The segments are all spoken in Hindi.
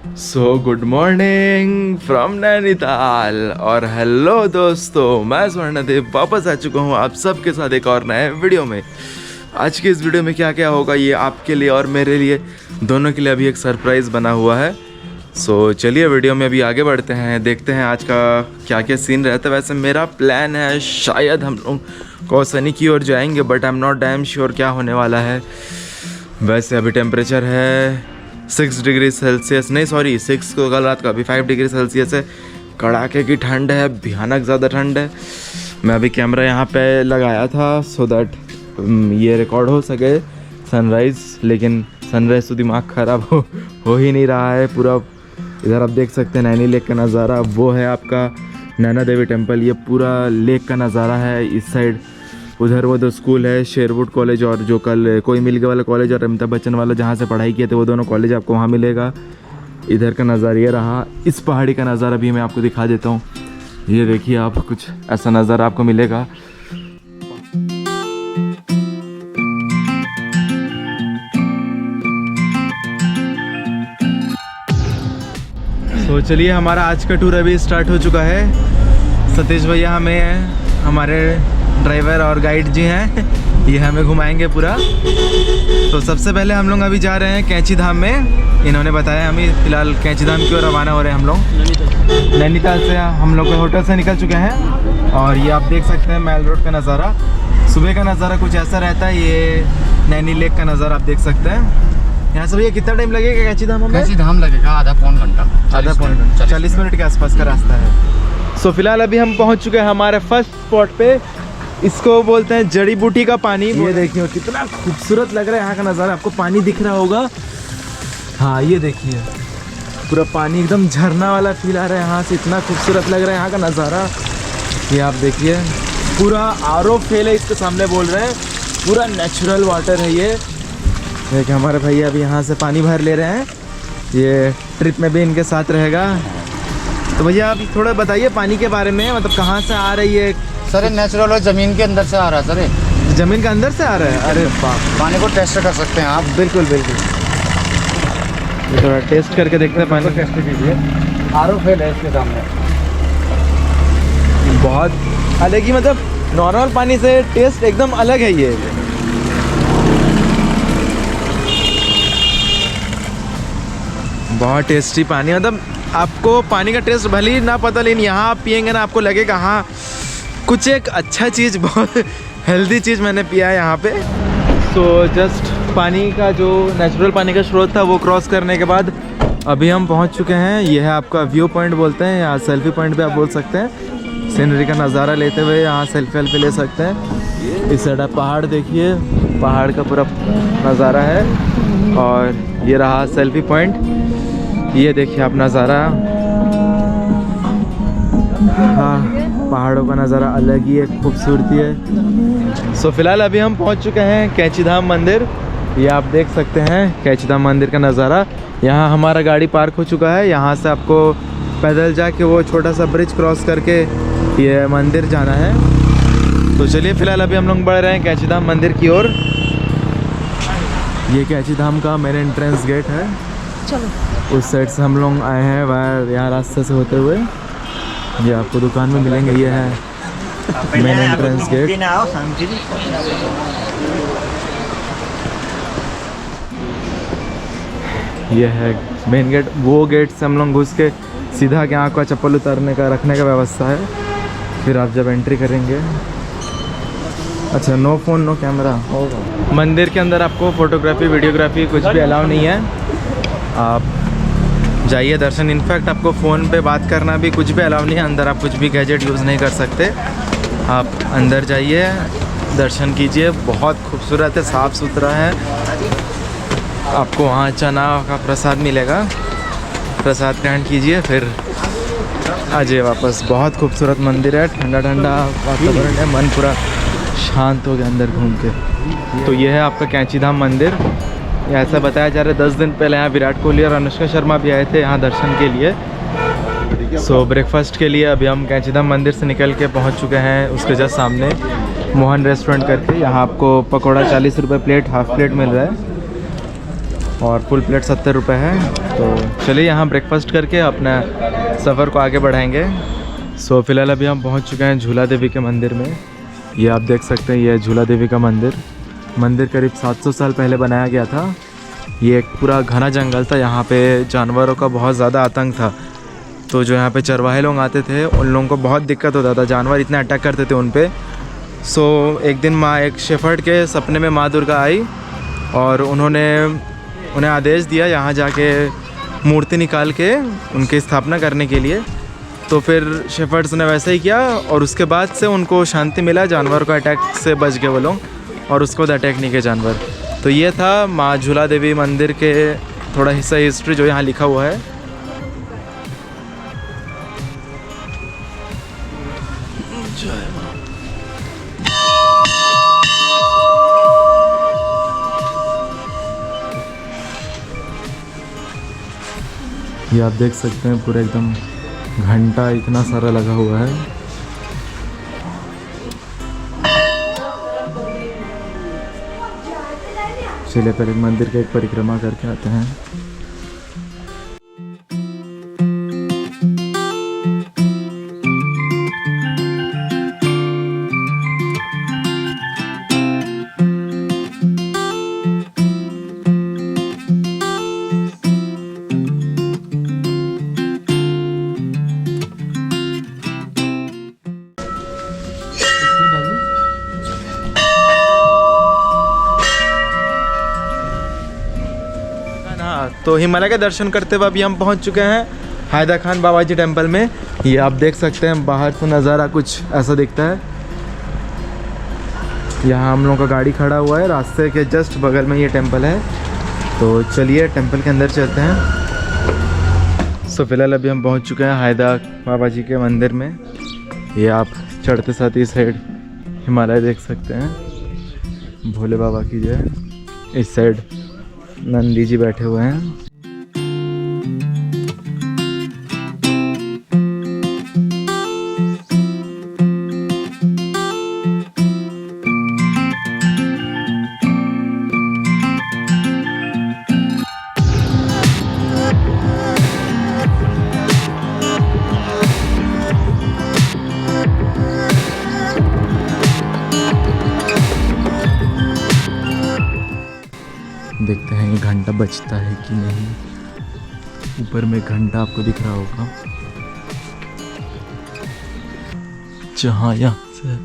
So good morning from Nainital और हेलो दोस्तों, मैं स्वर्णदेव वापस आ चुका हूँ आप सबके साथ एक और नए वीडियो में। आज के इस वीडियो में क्या क्या होगा ये आपके लिए और मेरे लिए दोनों के लिए अभी एक सरप्राइज़ बना हुआ है। सो चलिए वीडियो में अभी आगे बढ़ते हैं, देखते हैं आज का क्या क्या सीन रहता है। वैसे मेरा प्लान है शायद हम लोग कौसनी की ओर जाएंगे, but I am not damn sure क्या होने वाला है। वैसे अभी टेम्परेचर है 6 डिग्री सेल्सियस, नहीं सॉरी 6 को कल रात का, अभी 5 डिग्री सेल्सियस है। कड़ाके की ठंड है, भयानक ज़्यादा ठंड है। मैं अभी कैमरा यहाँ पे लगाया था सो दैट ये रिकॉर्ड हो सके सनराइज़, लेकिन सनराइज़ तो दिमाग ख़राब हो ही नहीं रहा है पूरा। इधर आप देख सकते हैं नैनी लेक का नज़ारा, वो है आपका नैना देवी टेम्पल, ये पूरा लेक का नज़ारा है इस साइड। उधर वो दो स्कूल है, शेरवुड कॉलेज और जो कल कोई मिल वाला कॉलेज और अमिताभ बच्चन वाला जहाँ से पढ़ाई किए थे वो दोनों कॉलेज आपको वहाँ मिलेगा। इधर का नज़ारा ये रहा, इस पहाड़ी का नज़ारा भी मैं आपको दिखा देता हूँ। ये देखिए आप, कुछ ऐसा नज़ारा आपको मिलेगा। तो चलिए हमारा आज का टूर अभी स्टार्ट हो चुका है। सतीश भैया हमें हमारे ड्राइवर और गाइड जी हैं, ये हमें घुमाएंगे पूरा। तो सबसे पहले हम लोग अभी जा रहे हैं कैंची धाम में। इन्होंने बताया हमें फ़िलहाल कैंची धाम की ओर रवाना हो रहे हैं हम लोग। नैनीताल से हम लोग होटल से निकल चुके हैं और ये आप देख सकते हैं मैल रोड का नज़ारा। सुबह का नज़ारा कुछ ऐसा रहता है, ये नैनी लेक का नज़ारा आप देख सकते हैं। यहाँ से भैया कितना टाइम लगेगा कैंची धाम में? कैंची धाम लगेगा आधा पौन घंटा, 40 मिनट के आसपास का रास्ता है। सो फिलहाल अभी हम पहुँच चुके हैं हमारे फर्स्ट स्पॉट पे। इसको बोलते हैं जड़ी बूटी का पानी। ये देखिए कितना खूबसूरत लग रहा है यहाँ का नज़ारा, आपको पानी दिख रहा होगा। हाँ ये देखिए पूरा पानी एकदम झरना वाला फील आ रहा है यहाँ से, इतना खूबसूरत लग रहा है यहाँ का नज़ारा। ये आप देखिए पूरा आरओ फेल है इसके सामने बोल रहे हैं, पूरा नेचुरल वाटर है ये। देखिए हमारे भैया अभी यहाँ से पानी भर ले रहे हैं, ये ट्रिप में भी इनके साथ रहेगा। तो भैया आप थोड़ा बताइए पानी के बारे में, मतलब कहाँ से आ रही है? सर नेचुरल और ज़मीन के अंदर से आ रहा है सर, ज़मीन के अंदर से आ रहा है। अरे बाप, पानी को टेस्ट कर सकते हैं आप। बिल्कुल बिल्कुल, ये थोड़ा टेस्ट करके देखते हैं पानी। टेस्ट कीजिए, आरओ फेल है इसके सामने। बहुत अलग ही, मतलब नॉर्मल पानी से टेस्ट एकदम अलग है ये। बहुत टेस्टी पानी, मतलब आपको पानी का टेस्ट भले ही ना पता, लेकिन यहाँ आप पियेंगे ना आपको लगेगा हाँ कुछ एक अच्छा चीज़, बहुत हेल्दी चीज़ मैंने पिया है यहाँ पे। सो जस्ट पानी का जो नेचुरल पानी का स्रोत था वो क्रॉस करने के बाद अभी हम पहुँच चुके हैं। ये है आपका व्यू पॉइंट बोलते हैं, या सेल्फी पॉइंट भी आप बोल सकते हैं। सीनरी का नज़ारा लेते हुए यहाँ सेल्फी ले सकते हैं। इस साइड आप पहाड़ देखिए, पहाड़ का पूरा नज़ारा है। और ये रहा सेल्फी पॉइंट, ये देखिए आप नज़ारा। हाँ पहाड़ों का नज़ारा अलग ही एक खूबसूरती है। सो फिलहाल अभी हम पहुंच चुके हैं कैंची धाम मंदिर। ये आप देख सकते हैं कैंची धाम मंदिर का नज़ारा। यहाँ हमारा गाड़ी पार्क हो चुका है, यहाँ से आपको पैदल जाके वो छोटा सा ब्रिज क्रॉस करके ये मंदिर जाना है। तो चलिए फिलहाल अभी हम लोग बढ़ रहे हैं कैंची धाम मंदिर की ओर। ये कैंची धाम का मेन एंट्रेंस गेट है, चलो उस साइड से हम लोग आए हैं, वह यहाँ रास्ते से होते हुए ये आपको दुकान में मिलेंगे। ये है मेन एंट्रेंस गेट। ये है मेन गेट, वो गेट से हम लोग घुस के सीधा के आँख का चप्पल उतारने का रखने का व्यवस्था है। फिर आप जब एंट्री करेंगे, अच्छा नो फ़ोन नो कैमरा होगा। मंदिर के अंदर आपको फ़ोटोग्राफी वीडियोग्राफी कुछ भी अलाउ नहीं है, आप जाइए दर्शन। इनफैक्ट आपको फ़ोन पे बात करना भी कुछ भी अलाउ नहीं है, अंदर आप कुछ भी गैजेट यूज़ नहीं कर सकते। आप अंदर जाइए, दर्शन कीजिए, बहुत खूबसूरत है, साफ़ सुथरा है। आपको वहाँ चना का प्रसाद मिलेगा, प्रसाद ग्रहण कीजिए, फिर आ जाइए वापस। बहुत खूबसूरत मंदिर है, ठंडा ठंडा वातावरण है, मन पूरा शांत हो गया अंदर घूम के। तो ये है आपका कैंची धाम मंदिर। ऐसा बताया जा रहा है 10 दिन पहले यहाँ विराट कोहली और अनुष्का शर्मा भी आए थे यहाँ दर्शन के लिए। सो ब्रेकफास्ट के लिए अभी हम कैंची धाम मंदिर से निकल के पहुँच चुके हैं। उसके जस्ट सामने मोहन रेस्टोरेंट करके, यहाँ आपको पकौड़ा 40 रुपये प्लेट, हाफ प्लेट मिल रहा है। और फुल प्लेट 70 रुपये है। तो चलिए यहाँ ब्रेकफास्ट करके अपना सफ़र को आगे बढ़ाएंगे। सो फिलहाल अभी हम पहुँच चुके हैं झूला देवी के मंदिर में। ये आप देख सकते हैं, ये है झूला देवी का मंदिर करीब 700 साल पहले बनाया गया था। ये एक पूरा घना जंगल था, यहाँ पे जानवरों का बहुत ज़्यादा आतंक था। तो जो यहाँ पे चरवाहे लोग आते थे उन लोगों को बहुत दिक्कत होता था, जानवर इतने अटैक करते थे उन पे। सो एक दिन एक शेफर्ड के सपने में माँ दुर्गा आई और उन्हें आदेश दिया यहाँ जाके मूर्ति निकाल के उनकी स्थापना करने के लिए। तो फिर शेफर्ड्स ने वैसा ही किया और उसके बाद से उनको शांति मिला, जानवर को अटैक से बच गए वो लोग और उसको अटैक नहीं किए जानवर। तो ये था माँ झूला देवी मंदिर के थोड़ा हिस्सा हिस्ट्री जो यहाँ लिखा हुआ है। जय माँ। ये आप देख सकते हैं पूरा एकदम घंटा इतना सारा लगा हुआ है। चलिए पहले मंदिर के एक परिक्रमा करके आते हैं। तो हिमालय के दर्शन करते हुए अभी हम पहुंच चुके हैं हैदर खान बाबा जी टेम्पल में। ये आप देख सकते हैं बाहर से नज़ारा कुछ ऐसा दिखता है। यहाँ हम लोगों का गाड़ी खड़ा हुआ है, रास्ते के जस्ट बगल में ये टेम्पल है। तो चलिए टेम्पल के अंदर चलते हैं। सो फिलहाल अभी हम पहुंच चुके हैं हैदर बाबा जी के मंदिर में। ये आप चढ़ते साथ इस साइड हिमालय देख सकते हैं, भोले बाबा की जय। इस साइड नंदी जी बैठे हुए हैं। देखते हैं ये घंटा बजता है कि नहीं। ऊपर में घंटा आपको दिख रहा होगा, जहाँ यहाँ से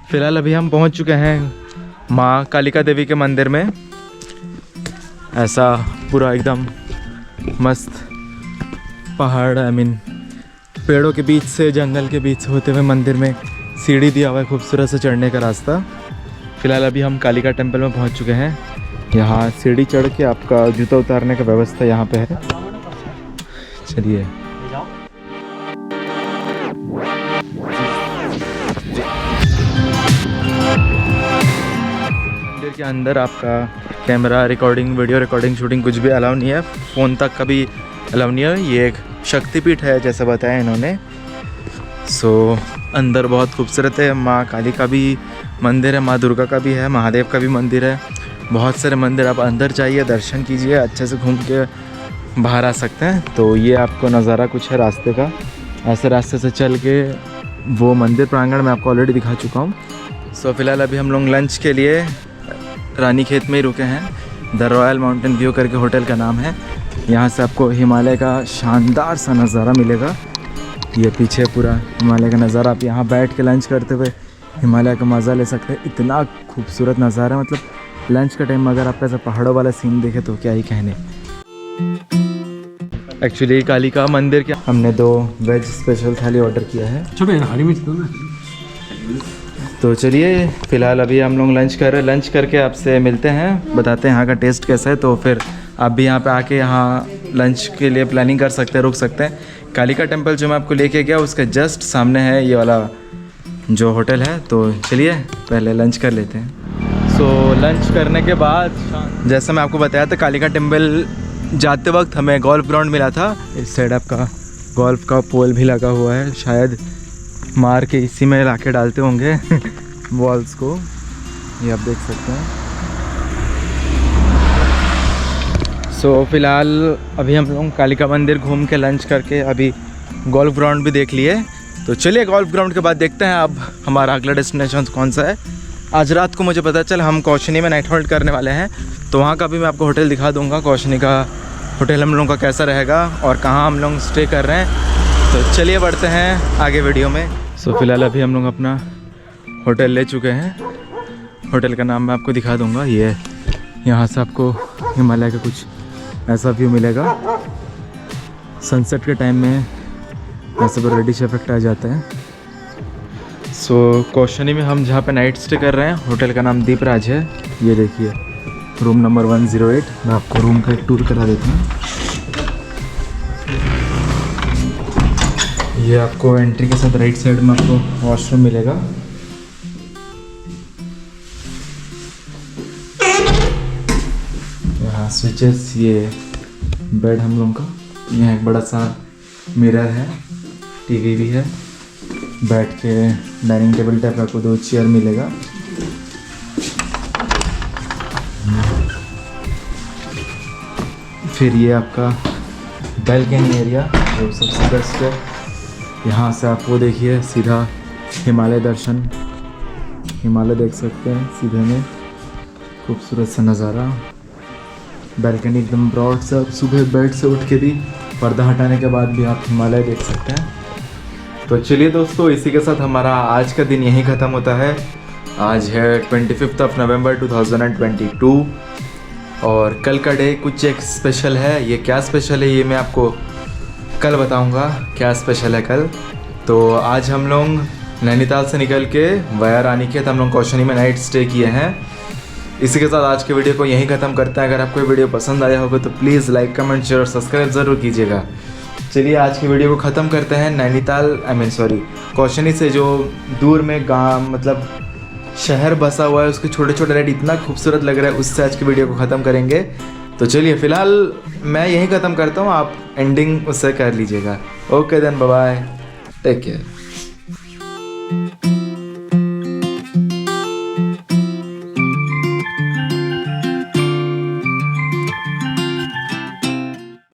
फिलहाल अभी हम पहुंच चुके हैं माँ कालिका देवी के मंदिर में। ऐसा पूरा एकदम मस्त पहाड़, पेड़ों के बीच से, जंगल के बीच से होते हुए मंदिर में सीढ़ी दिया हुआ है, खूबसूरत से चढ़ने का रास्ता। फिलहाल अभी हम कालिका टेम्पल में पहुंच चुके हैं। यहाँ सीढ़ी चढ़ के आपका जूता उतारने का व्यवस्था यहाँ पे है। चलिए मंदिर के अंदर आपका camera recording, video recording, shooting कुछ भी अलाउ नहीं है, फ़ोन तक का भी अलाउ नहीं है। ये एक शक्तिपीठ है जैसे बताया इन्होंने। सो अंदर बहुत खूबसूरत है। माँ काली का भी मंदिर है, माँ दुर्गा का भी है, महादेव का भी मंदिर है। बहुत सारे मंदिर, आप अंदर जाइए, दर्शन कीजिए, अच्छे से घूम के बाहर आ सकते हैं। तो ये आपको नज़ारा कुछ है रास्ते का। ऐसे रास्ते से चल के वो मंदिर प्रांगण में आपको ऑलरेडी दिखा चुका हूँ। सो फिलहाल अभी हम लोग लंच के लिए रानी खेत में ही रुके हैं। द रॉयल माउंटेन व्यू करके होटल का नाम है। यहाँ से आपको हिमालय का शानदार सा नज़ारा मिलेगा। ये पीछे पूरा हिमालय का नज़ारा, आप यहाँ बैठ के लंच करते हुए हिमालय का मज़ा ले सकते हैं। इतना खूबसूरत नज़ारा, मतलब लंच का टाइम अगर आप ऐसा पहाड़ों वाला सीन देखे तो क्या ही कहने। एक्चुअली कालिका मंदिर के हमने 2 वेज स्पेशल थाली ऑर्डर किया है। हरी मिर्च दो ना। तो चलिए फिलहाल अभी हम लोग लंच कर रहे हैं। लंच करके आपसे मिलते हैं, बताते हैं यहाँ का टेस्ट कैसा है। तो फिर आप भी यहाँ पे आके यहाँ लंच के लिए प्लानिंग कर सकते हैं, रुक सकते हैं। कालिका टेम्पल जो मैं आपको लेके गया उसके जस्ट सामने है ये वाला जो होटल है। तो चलिए पहले लंच कर लेते हैं। सो लंच करने के बाद जैसा मैं आपको बताया था, कालिका टेम्पल जाते वक्त हमें गोल्फ ग्राउंड मिला था। इस साइड आपका गोल्फ का पोल भी लगा हुआ है, शायद मार के इसी में ला के डालते होंगे वॉल्स को, ये आप देख सकते हैं। सो फिलहाल अभी हम लोग कालिका मंदिर घूम के लंच करके अभी गोल्फ ग्राउंड भी देख लिए। तो चलिए गोल्फ ग्राउंड के बाद देखते हैं अब हमारा अगला डेस्टिनेशन कौन सा है। आज रात को मुझे पता चल हम कौशनी में नाइट होल्ड करने वाले हैं, तो वहाँ का भी मैं आपको होटल दिखा दूँगा। कौशनी का होटल हम लोगों का कैसा रहेगा और कहाँ हम लोग स्टे कर रहे हैं। तो चलिए बढ़ते हैं आगे वीडियो में। सो फिलहाल अभी हम लोग अपना होटल ले चुके हैं। होटल का नाम मैं आपको दिखा दूँगा। ये यहाँ से आपको हिमालय का कुछ ऐसा व्यू मिलेगा। सनसेट के टाइम में ऐसे पर रेडिश इफेक्ट आ जाता है। सो कौशनी में हम जहाँ पे नाइट स्टे कर रहे हैं, होटल का नाम दीपराज है। ये देखिए रूम नंबर 108। मैं आपको रूम का एक टूर करा देता हूँ। ये आपको एंट्री के साथ राइट साइड में आपको वॉशरूम मिलेगा। यहाँ स्विचेस, ये बेड हम लोगों का, यहाँ एक बड़ा सा मिरर है, टीवी भी है। बैठ के डाइनिंग टेबल टाइप आपको 2 चेयर मिलेगा। फिर ये आपका बैल्कनी एरिया जो सबसे बेस्ट है। यहाँ से आपको देखिए सीधा हिमालय दर्शन, हिमालय देख सकते हैं सीधे में। खूबसूरत सा नज़ारा। बैल्कनी एकदम ब्रॉड सा। सुबह बेड से उठ के भी पर्दा हटाने के बाद भी आप हिमालय देख सकते हैं। तो चलिए दोस्तों, इसी के साथ हमारा आज का दिन यहीं ख़त्म होता है। आज है 25 नवंबर 2022 और कल का डे कुछ एक स्पेशल है। ये क्या स्पेशल है ये मैं आपको कल बताऊंगा, क्या स्पेशल है कल। तो आज हम लोग नैनीताल से निकल के वाया रानीखेत हम लोग कौशनी में नाइट स्टे किए हैं। इसी के साथ आज के वीडियो को यहीं ख़त्म करते हैं। अगर आपको ये वीडियो पसंद आया होगा तो प्लीज़ लाइक, कमेंट, शेयर और सब्सक्राइब ज़रूर कीजिएगा। चलिए आज की वीडियो को ख़त्म करते हैं। नैनीताल कौशनी से जो दूर में गाँव मतलब शहर बसा हुआ है, उसके छोटे छोटे रेट इतना खूबसूरत लग रहा है, उससे आज की वीडियो को ख़त्म करेंगे। तो चलिए फ़िलहाल मैं यहीं ख़त्म करता हूँ, आप एंडिंग उससे कर लीजिएगा। Okay then, bye bye, take care.